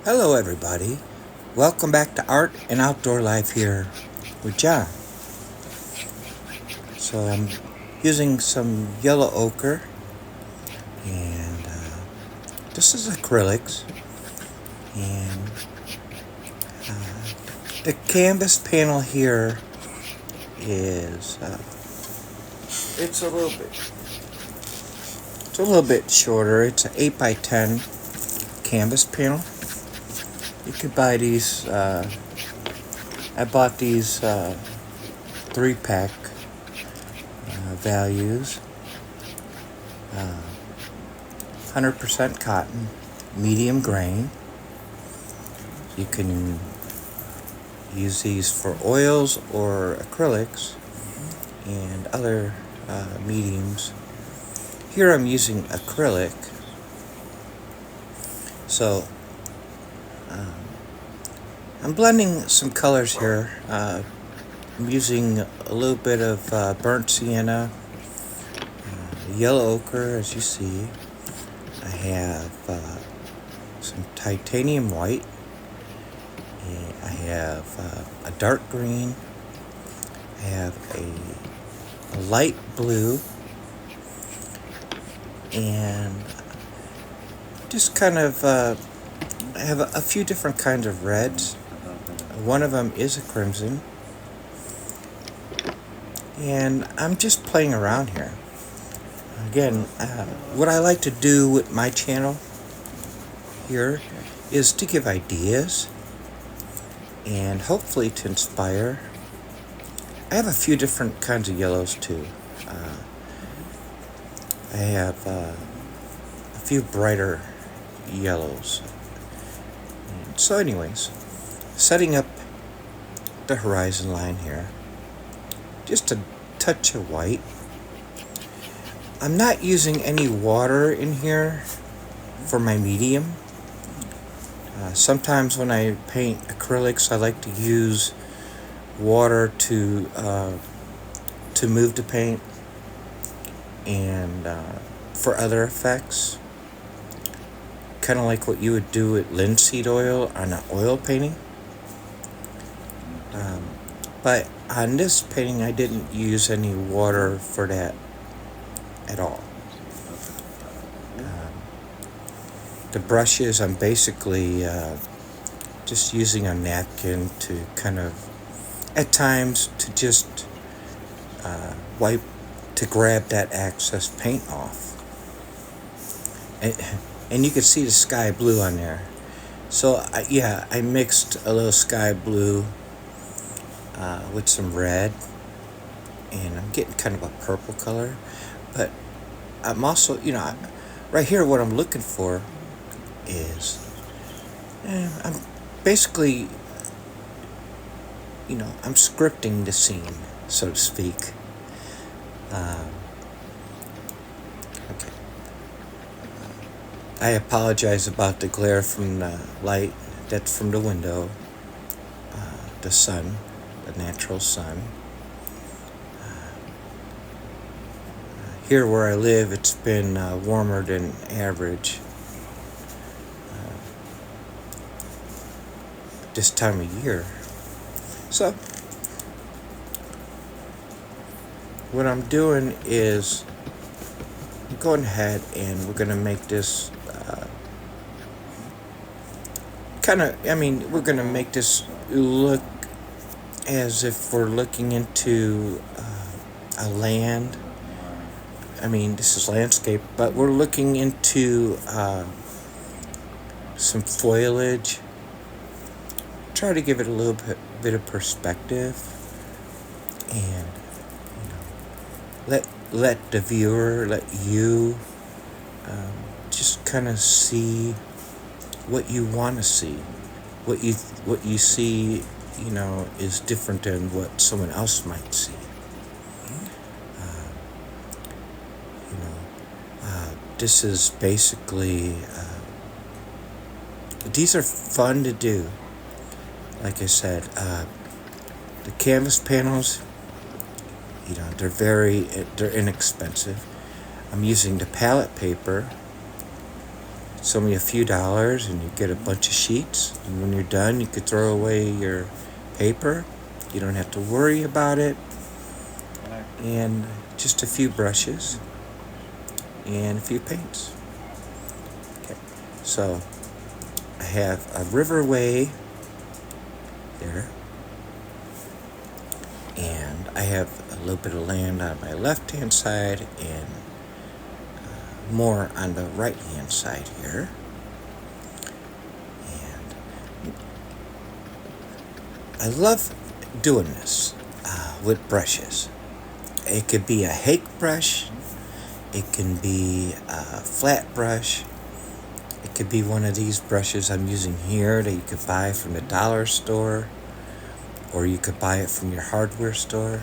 Hello everybody, welcome back to Art and Outdoor Life here with John. So I'm using some yellow ochre and this is acrylics, and the canvas panel here is it's a little bit shorter. It's an 8x10 canvas panel. You could buy these, I bought these 3-pack values, 100% cotton, medium grain. You can use these for oils or acrylics and other mediums. Here I'm using acrylic, so I'm blending some colors here. I'm using a little bit of burnt sienna, yellow ochre, as you see. I have some titanium white, and I have a dark green. I have a light blue, and just kind of I have a few different kinds of reds. One of them is a crimson, and I'm just playing around here. Again, what I like to do with my channel here is to give ideas and hopefully to inspire. I have a few different kinds of yellows too. I have a few brighter yellows. And so anyways, setting up the horizon line here, just a touch of white. I'm not using any water in here for my medium. Sometimes when I paint acrylics, I like to use water to move the paint and for other effects, kind of like what you would do with linseed oil on an oil painting. But on this painting, I didn't use any water for that at all. The brushes, I'm basically just using a napkin to kind of, at times, to just wipe, to grab that excess paint off. And you can see the sky blue on there. So I mixed a little sky blue with some red, and I'm getting kind of a purple color. But I'm also, right here what I'm looking for is, I'm basically, I'm scripting the scene, so to speak. Okay. I apologize about the glare from the light that's from the window, the sun, the natural sun. Here where I live, it's been warmer than average this time of year. So what I'm doing is I'm going ahead and we're going to make this we're going to make this look as if we're looking into a land. This is landscape, but we're looking into some foliage. Try to give it a little bit of perspective, and let the viewer, let you just kind of see what you want to see. What you see, is different than what someone else might see. This is basically, these are fun to do. Like I said, the canvas panels, they're inexpensive. I'm using the palette paper. It's only a few dollars and you get a bunch of sheets. And when you're done, you could throw away your paper. You don't have to worry about it. And just a few brushes and a few paints. Okay, so I have a riverway there, and I have a little bit of land on my left hand side and more on the right hand side here. And I love doing this with brushes. It could be a hake brush, it can be a flat brush, it could be one of these brushes I'm using here that you could buy from the dollar store, or you could buy it from your hardware store.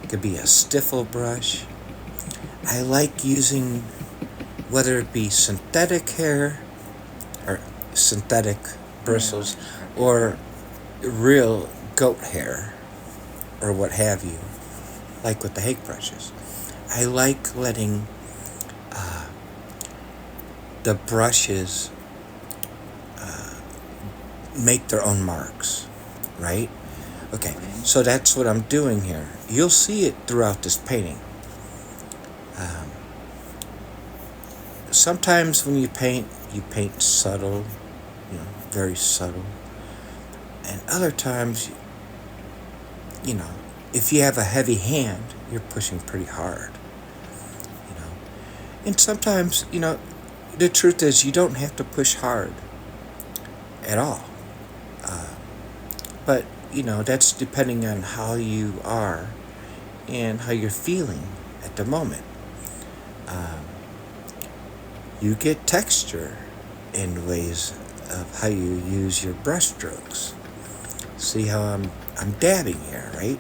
It could be a stiffle brush. I like using, whether it be synthetic hair or synthetic bristles or real goat hair or what have you, like with the hake brushes. I like letting the brushes make their own marks, right? Okay, so that's what I'm doing here. You'll see it throughout this painting. Sometimes when you paint subtle, very subtle. And other times, if you have a heavy hand, you're pushing pretty hard. And sometimes, the truth is you don't have to push hard at all. But, that's depending on how you are and how you're feeling at the moment. You get texture in ways of how you use your brush strokes. See how I'm dabbing here, right?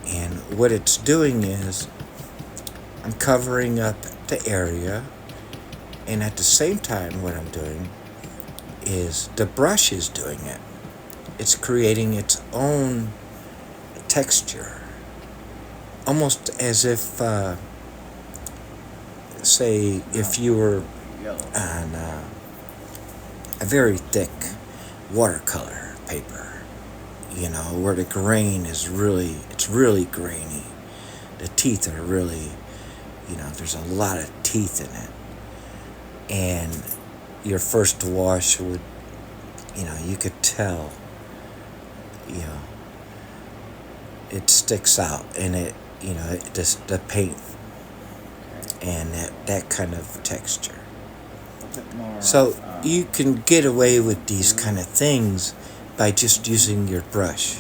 And what it's doing is I'm covering up the area, and at the same time what I'm doing is the brush is doing it. It's creating its own texture, almost as if say if you were on a very thick watercolor paper, where the grain is it's really grainy. The teeth are really, there's a lot of teeth in it. And your first wash would, you could tell, it sticks out, and it just the paint and that kind of texture. So you can get away with these kind of things by just using your brush,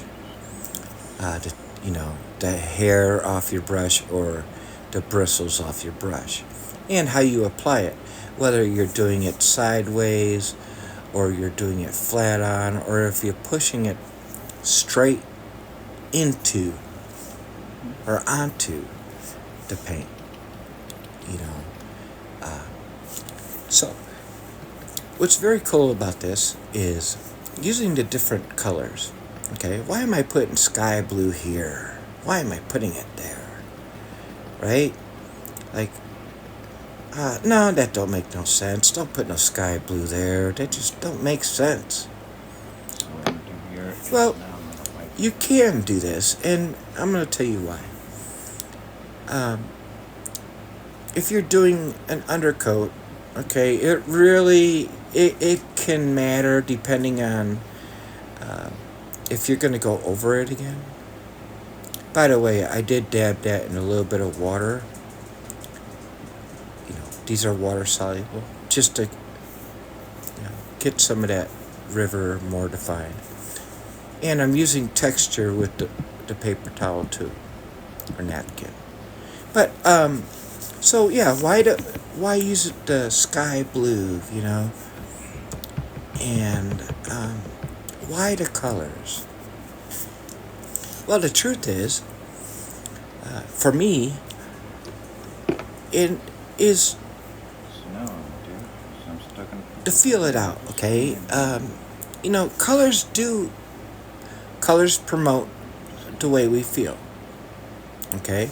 the hair off your brush or the bristles off your brush, and how you apply it, whether you're doing it sideways or you're doing it flat on, or if you're pushing it straight into or onto the paint. So what's very cool about this is using the different colors. Okay, why am I putting sky blue here? Why am I putting it there? Right? Like, no, that don't make no sense. Don't put no sky blue there. That just don't make sense. Well, you can do this, and I'm going to tell you why. If you're doing an undercoat, okay, it can matter depending on if you're going to go over it again. By the way, I did dab that in a little bit of water. These are water soluble, just to get some of that river more defined. And I'm using texture with the paper towel too, or napkin. But so yeah, why use the sky blue, and why the colors? Well, the truth is, for me, it is to feel it out. Okay, colors promote the way we feel. Okay,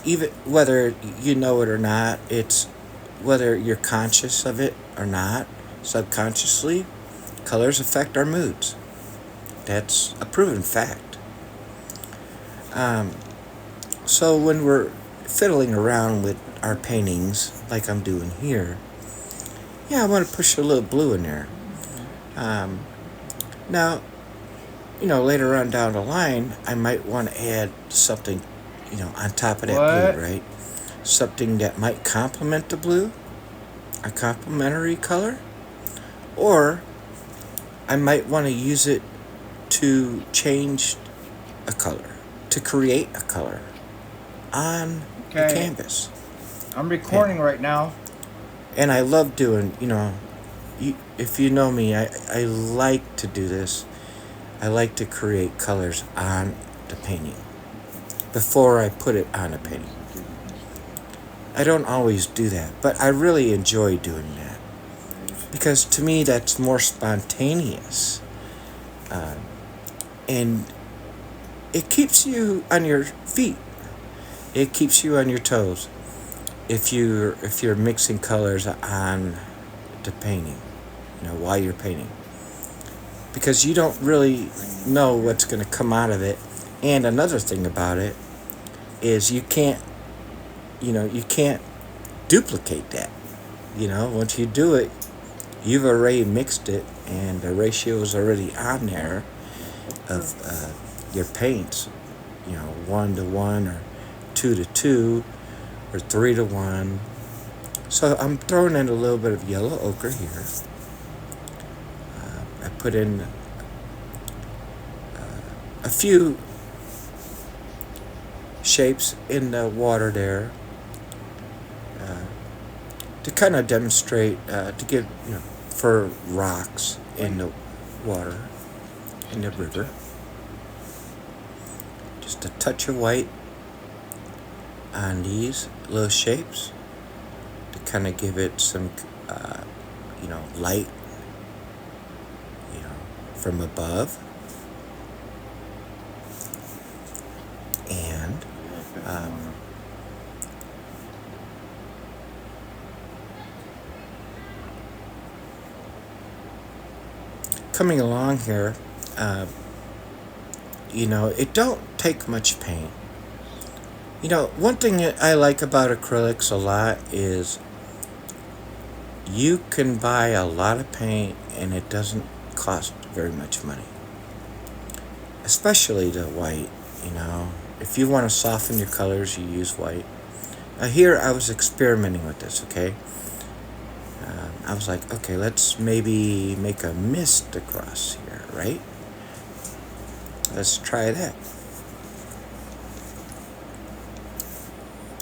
even whether you know it or not, it's whether you're conscious of it or not, subconsciously, colors affect our moods. That's a proven fact. So when we're fiddling around with our paintings, like I'm doing here, yeah, I want to push a little blue in there. Now, later on down the line, I might want to add something, on top of that blue, right? Something that might complement the blue, a complementary color, or I might want to use it to change a color, to create a color on the canvas. I'm recording right now. And I love doing, if you know me, I like to do this. I like to create colors on the painting before I put it on a painting. I don't always do that, but I really enjoy doing that because to me that's more spontaneous, and it keeps you on your feet. It keeps you on your toes if you're mixing colors on the painting, while you're painting, because you don't really know what's going to come out of it. And another thing about it is you can't duplicate that. Once you do it, you've already mixed it, and the ratio is already on there of your paints. 1-to-1 or 2-to-2 or 3-to-1. So I'm throwing in a little bit of yellow ochre here. I put in a few shapes in the water there to kind of demonstrate, to give, for rocks in the water, in the river. Just a touch of white on these little shapes to kind of give it some, light, from above. And coming along here, it don't take much paint. One thing that I like about acrylics a lot is you can buy a lot of paint and it doesn't cost very much money, especially the white. If you want to soften your colors, you use white. Here I was experimenting with this, okay? I was like, okay, let's maybe make a mist across here, right? Let's try that.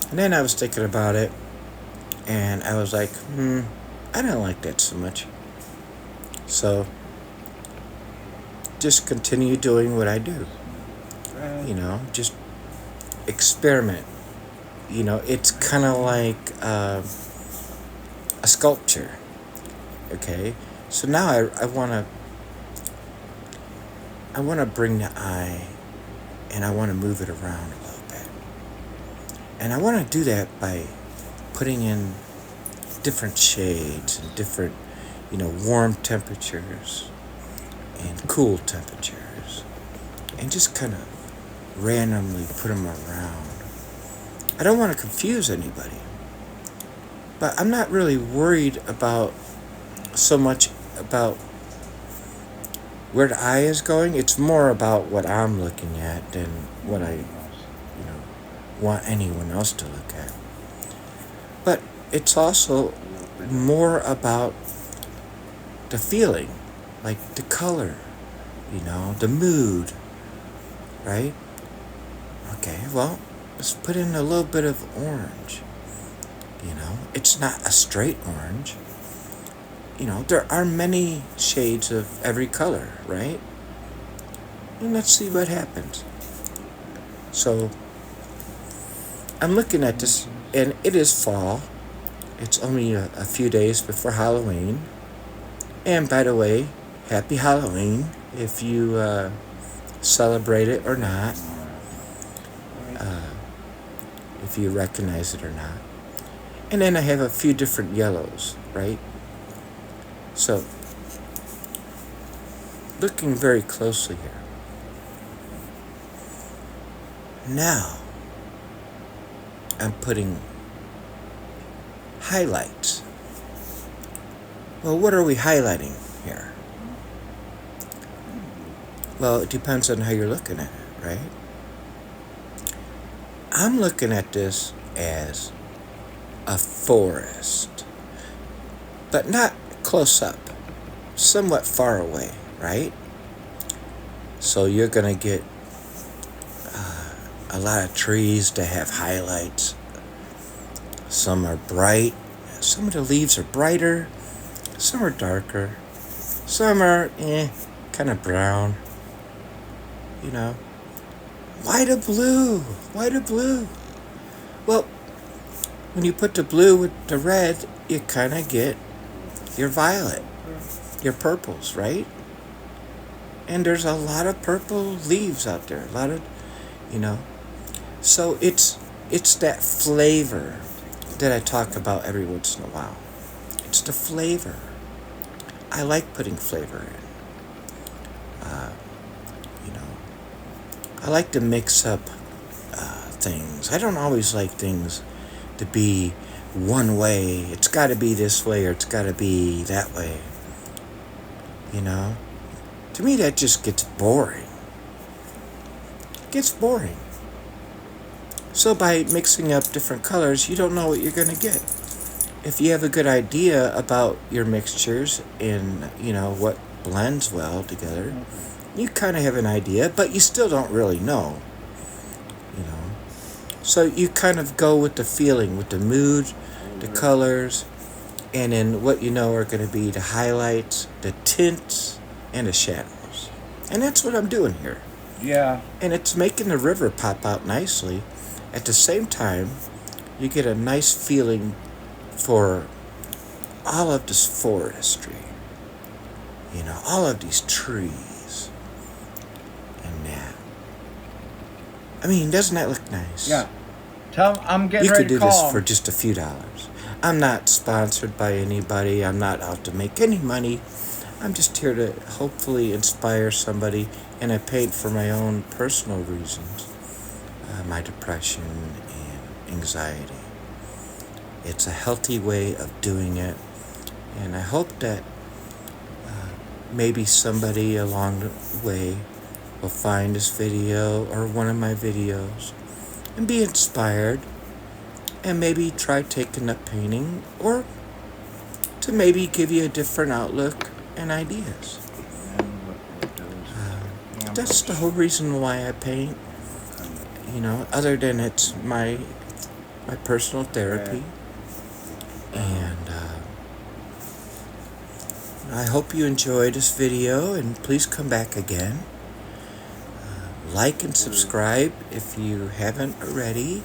And then I was thinking about it, and I was like, I don't like that so much. So, just continue doing what I do. Just experiment. It's kind of like a sculpture. Okay, so now I want to bring the eye, and I want to move it around a little bit, and I want to do that by putting in different shades and different, warm temperatures and cool temperatures, and just kind of randomly put them around. I don't want to confuse anybody, but I'm not really worried about so much about where the eye is going. It's more about what I'm looking at than what I want anyone else to look at. But it's also more about the feeling, like the color, the mood, right? Okay, well, let's put in a little bit of orange. It's not a straight orange. There are many shades of every color, right? And let's see what happens. So, I'm looking at this, and it is fall. It's only a few days before Halloween. And by the way, happy Halloween if you celebrate it or not. If you recognize it or not. And then I have a few different yellows, right? So, looking very closely here. Now, I'm putting highlights. Well, what are we highlighting here? Well, it depends on how you're looking at it, right? I'm looking at this as a forest, but not close up, somewhat far away, right? So you're gonna get a lot of trees to have highlights. Some are bright, some of the leaves are brighter, some are darker, some are kind of brown, you know. Why the blue? Why the blue? Well, when you put the blue with the red, you kind of get your violet, your purples, right? And there's a lot of purple leaves out there, a lot of, you know. So it's that flavor that I talk about every once in a while. It's the flavor. I like putting flavor in. You know, I like to mix up things. I don't always like things to be one way. It's got to be this way or it's got to be that way. You know? To me, that just gets boring. It gets boring. So by mixing up different colors, you don't know what you're going to get. If you have a good idea about your mixtures and, you know, what blends well together, you kind of have an idea, but you still don't really know, you know. So you kind of go with the feeling, with the mood, the colors, and then what you know are going to be the highlights, the tints, and the shadows. And that's what I'm doing here. Yeah. And it's making the river pop out nicely. At the same time, you get a nice feeling for all of this forestry. You know, all of these trees. And that. I mean, doesn't that look nice? Yeah. Tell him I'm getting You ready could to do call this him. for just a few dollars. I'm not sponsored by anybody. I'm not out to make any money. I'm just here to hopefully inspire somebody, and I paint for my own personal reasons. My depression and anxiety. It's a healthy way of doing it, and I hope that maybe somebody along the way will find this video or one of my videos and be inspired and maybe try taking up painting, or to maybe give you a different outlook and ideas. That's the whole reason why I paint. You know, other than it's my personal therapy. And I hope you enjoyed this video, and please come back again. Like and subscribe if you haven't already.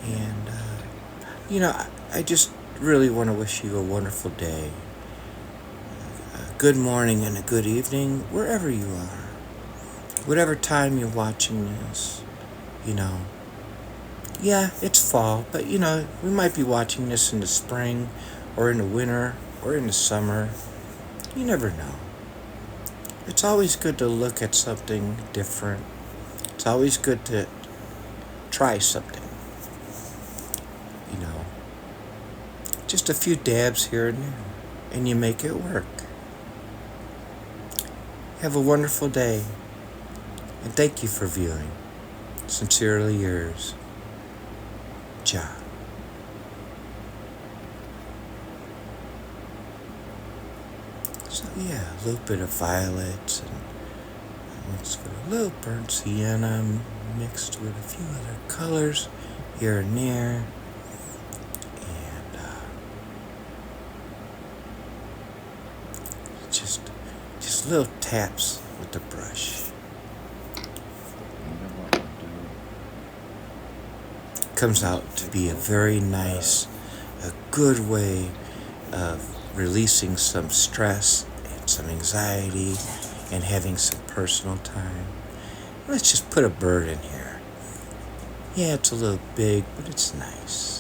And, you know, I just really want to wish you a wonderful day. A good morning and a good evening, wherever you are. Whatever time you're watching this, you know. Yeah, it's fall, but, you know, we might be watching this in the spring or in the winter or in the summer. You never know. It's always good to look at something different. It's always good to try something. You know, just a few dabs here and there, and you make it work. Have a wonderful day, and thank you for viewing. Sincerely yours, Ja. So yeah, a little bit of violets and let's put a little burnt sienna mixed with a few other colors here and there, and just little taps with the brush. Comes out to be a very nice, a good way of releasing some stress and some anxiety and having some personal time. Let's just put a bird in here. Yeah, it's a little big, but it's nice.